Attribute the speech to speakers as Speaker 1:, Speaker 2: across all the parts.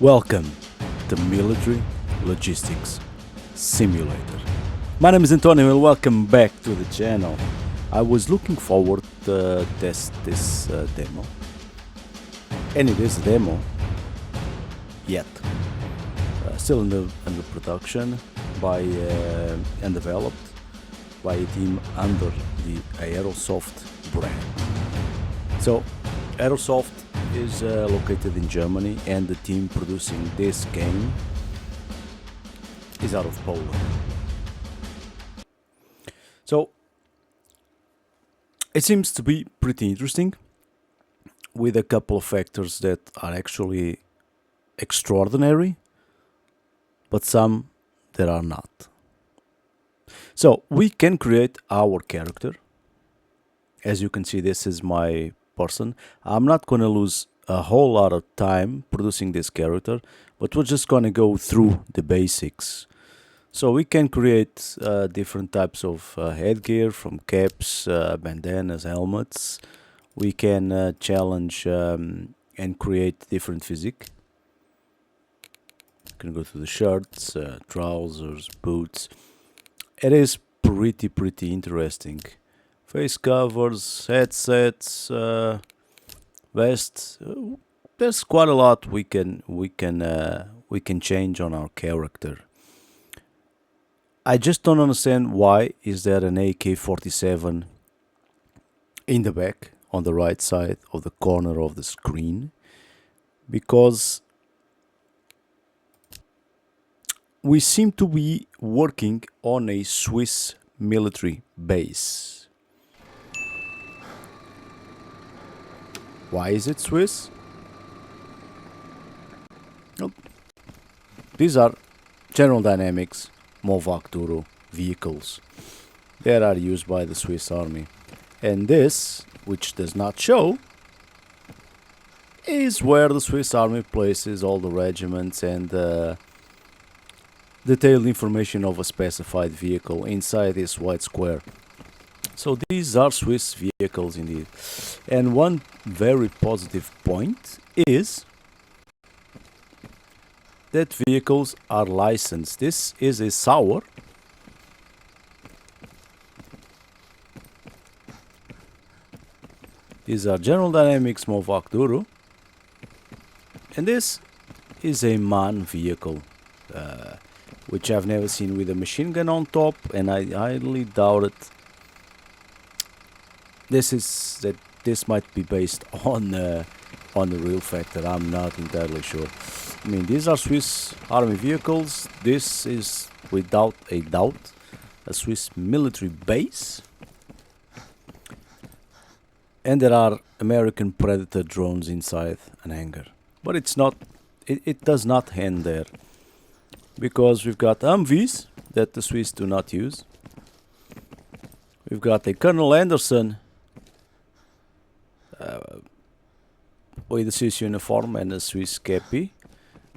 Speaker 1: Welcome to Military Logistics Simulator. My name is Antonio and welcome back to the channel. I was looking forward to test this demo. And it is a demo yet. Still under production by and developed by a team under the Aerosoft brand. So Aerosoft is located in Germany, and the team producing this game is out of Poland. So it seems to be pretty interesting, with a couple of factors that are actually extraordinary, but some that are not. So we can create our character. As you can see, this is my person. I'm not going to lose a whole lot of time producing this character, but we're just going to go through the basics. So we can create different types of headgear, from caps, bandanas, helmets. We can challenge and create different physique. You can go through the shirts, trousers, boots. It is pretty interesting. Face covers, headsets, vests. There's quite a lot we can change on our character. I just don't understand why is there an AK-47 in the back on the right side of the corner of the screen, because we seem to be working on a Swiss military base. Why is it Swiss? Nope. These are General Dynamics MOVAC Duro vehicles that are used by the Swiss Army. And this, which does not show, is where the Swiss Army places all the regiments and detailed information of a specified vehicle inside this white square. So these are Swiss vehicles indeed. And one very positive point is that vehicles are licensed. This is a Sauer. These are General Dynamics MOVAC Duro. And this is a MAN vehicle, which I've never seen with a machine gun on top, and I highly doubt it. This might be based on the real factor. I'm not entirely sure. I mean, these are Swiss Army vehicles. This is without a doubt a Swiss military base, and there are American Predator drones inside an hangar. But it's not. It does not end there, because we've got Humvees that the Swiss do not use. We've got a Colonel Anderson with a Swiss uniform and a Swiss kepi,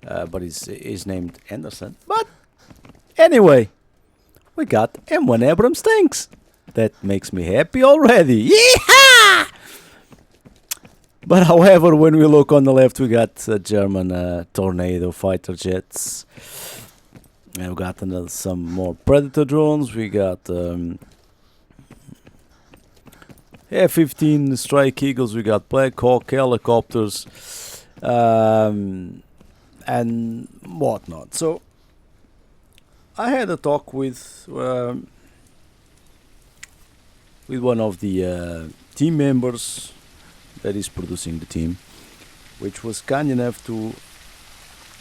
Speaker 1: but is named Anderson. But anyway, we got M1 Abrams tanks. That makes me happy already. Yeehaw! But however, when we look on the left, we got German Tornado fighter jets. And we got some more Predator drones. We got F-15 Strike Eagles, we got Black Hawk helicopters, and whatnot. So I had a talk with one of the team members that is producing the team, which was kind enough to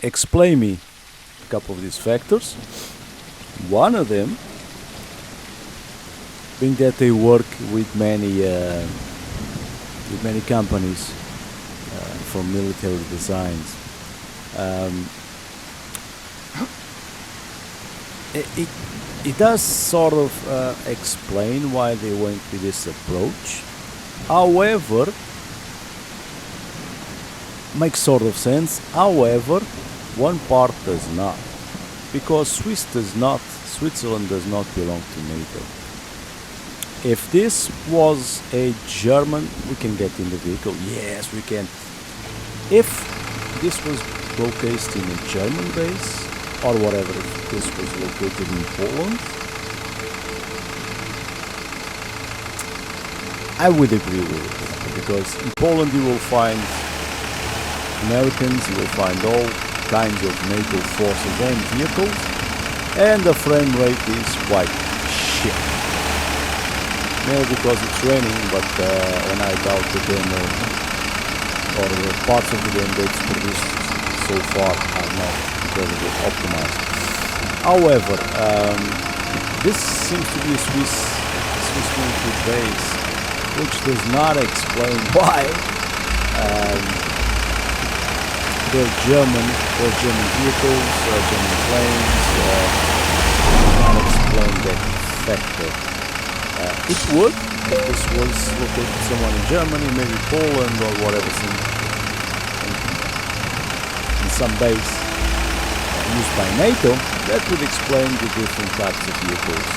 Speaker 1: explain me a couple of these factors. One of them being that they work with many companies for military designs. It does sort of explain why they went with this approach. However, makes sort of sense. However, one part does not, because Switzerland does not belong to NATO. If this was a German, we can get in the vehicle. Yes, we can. If this was showcased in a German base, or whatever, if this was located in Poland. I would agree with it, because in Poland you will find Americans, you will find all kinds of NATO forces and vehicles, and the frame rate is quite shit. Maybe because it's raining, but when I doubt the demo or the parts of the game that's produced so far are not incredibly optimized. However, this seems to be a Swiss military base, which does not explain why they're German vehicles, German planes, does not explain that factor. It would if this was located somewhere in Germany, maybe Poland or whatever, in some base used by NATO. That would explain the different types of vehicles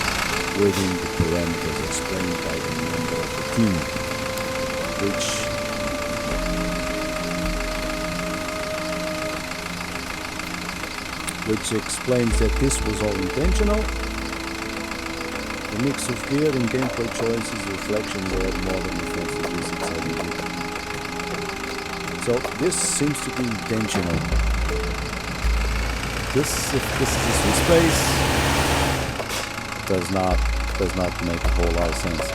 Speaker 1: within the parameters explained by the member of the team, which explains that this was all intentional. The mix of gear and gameplay choices reflection their modern defensive 370. So this seems to be intentional. If this is a Swiss base, does not make a whole lot of sense.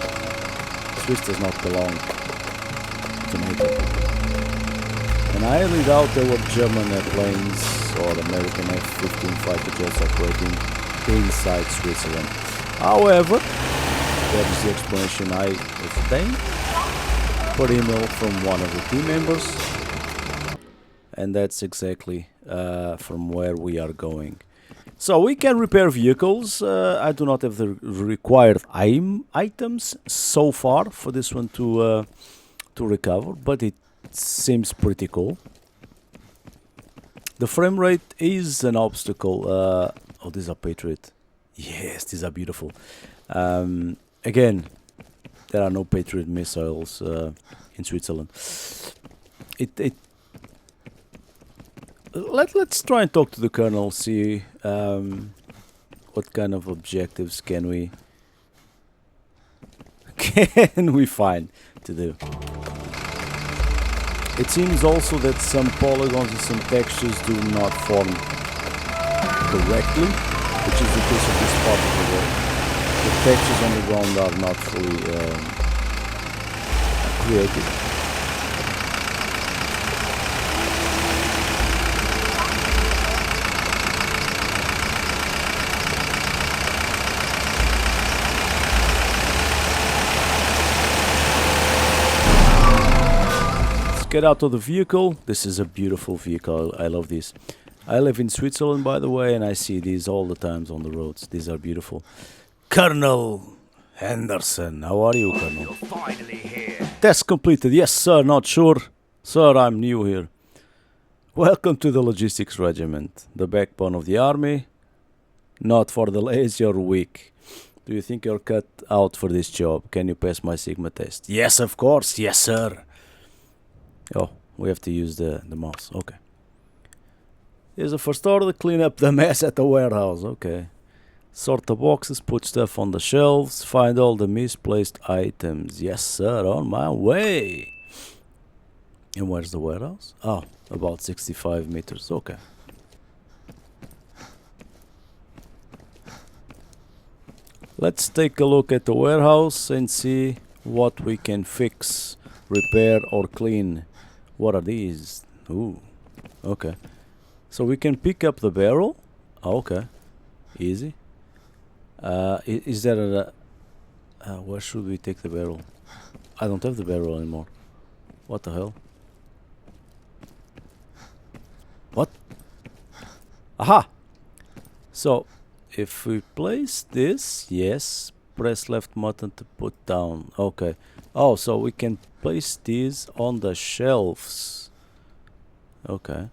Speaker 1: Swiss does not belong to NATO. And I highly doubt there were German airplanes or American F-15 fighter jets operating inside Switzerland. However, that is the explanation I obtained per email from one of the team members, and that's exactly from where we are going. So we can repair vehicles. I do not have the required items so far for this one to recover, but it seems pretty cool. The frame rate is an obstacle. Oh, these are Patriot. Yes, these are beautiful. Again, there are no Patriot missiles in Switzerland. Let's try and talk to the colonel, see what kind of objectives can we find to do. It seems also that some polygons and some textures do not form correctly, which is the case of this part of the world. The textures on the ground are not fully created. Let's get out of the vehicle. This is a beautiful vehicle. I love this. I live in Switzerland, by the way, and I see these all the times on the roads. These are beautiful. Colonel Henderson, how are you, Colonel?
Speaker 2: You're finally here.
Speaker 1: Test completed. Yes, sir, not sure. Sir, I'm new here. Welcome to the Logistics Regiment, the backbone of the army. Not for the lazy or weak. Do you think you're cut out for this job? Can you pass my Sigma test? Yes, of course. Yes, sir. Oh, we have to use the mouse. Okay. Here's the first order. Clean up the mess at the warehouse. Okay. Sort the boxes, put stuff on the shelves, find all the misplaced items. Yes, sir, on my way. And where's the warehouse? Oh, about 65 meters. Okay. Let's take a look at the warehouse and see what we can fix, repair, or clean. What are these? Ooh, okay. So we can pick up the barrel. Oh, okay. Easy. Is there a... where should we take the barrel? I don't have the barrel anymore. What the hell? What? Aha! So, if we place this, yes, press left button to put down. Okay. Oh, so we can place these on the shelves. Okay.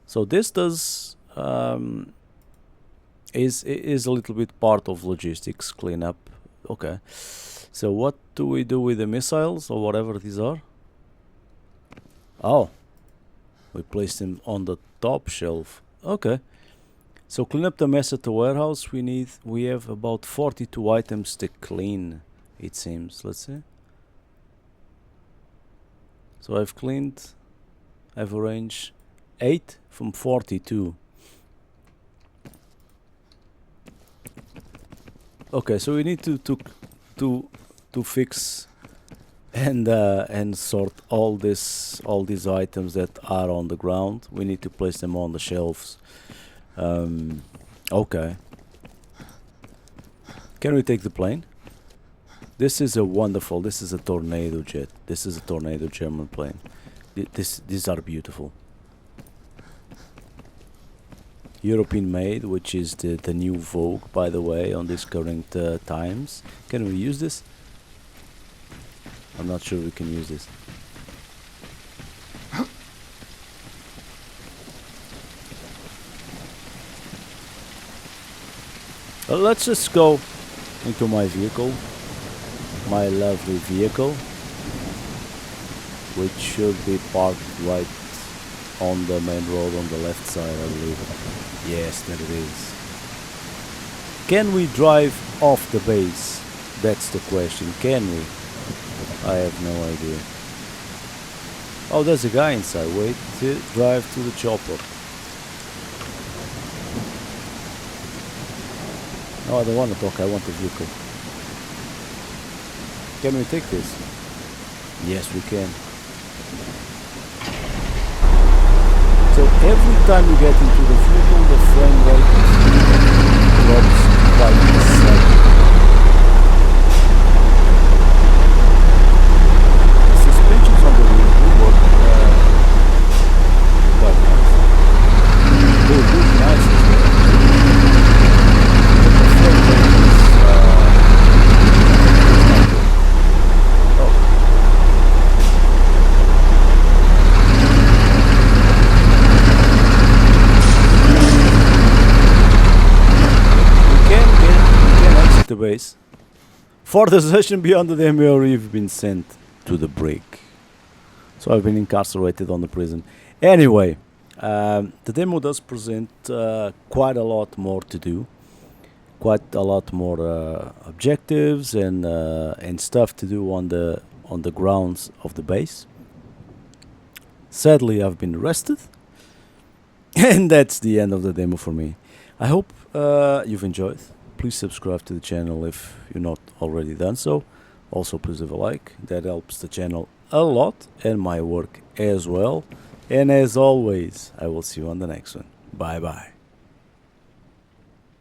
Speaker 1: So this does... is a little bit part of logistics cleanup. Okay. So what do we do with the missiles or whatever these are? Oh. We place them on the top shelf. Okay. So clean up the mess at the warehouse. We have about 42 items to clean, it seems. Let's see. So I've arranged 8 from 42. Okay, so we need to fix and sort all these items that are on the ground. We need to place them on the shelves. Okay. Can we take the plane? This is a tornado jet. This is a tornado German plane. These are beautiful. European made, which is the new vogue, by the way, on these current times. Can we use this? I'm not sure we can use this. Well, let's just go into my vehicle, my lovely vehicle, which should be parked right on the main road on the left side, I believe. Yes, there it is. Can we drive off the base? That's the question. Can we? I have no idea. Oh, there's a guy inside. Wait to drive to the chopper. No, I don't want to talk. I want the vehicle. Can we take this? Yes, we can. So every time you get into the vehicle, the frame rate drops by a second. The suspensions on the wheel do work quite nice. They look nice as well. But the frame rate is not good. Oh. The base. For the session beyond the demo, you've been sent to the brig. So I've been incarcerated on the prison. Anyway, the demo does present quite a lot more to do, quite a lot more objectives and stuff to do on the grounds of the base. Sadly, I've been arrested, and that's the end of the demo for me. I hope you've enjoyed. Please subscribe to the channel if you're not already done so. Also, please leave a like. That helps the channel a lot and my work as well. And as always, I will see you on the next one. Bye bye.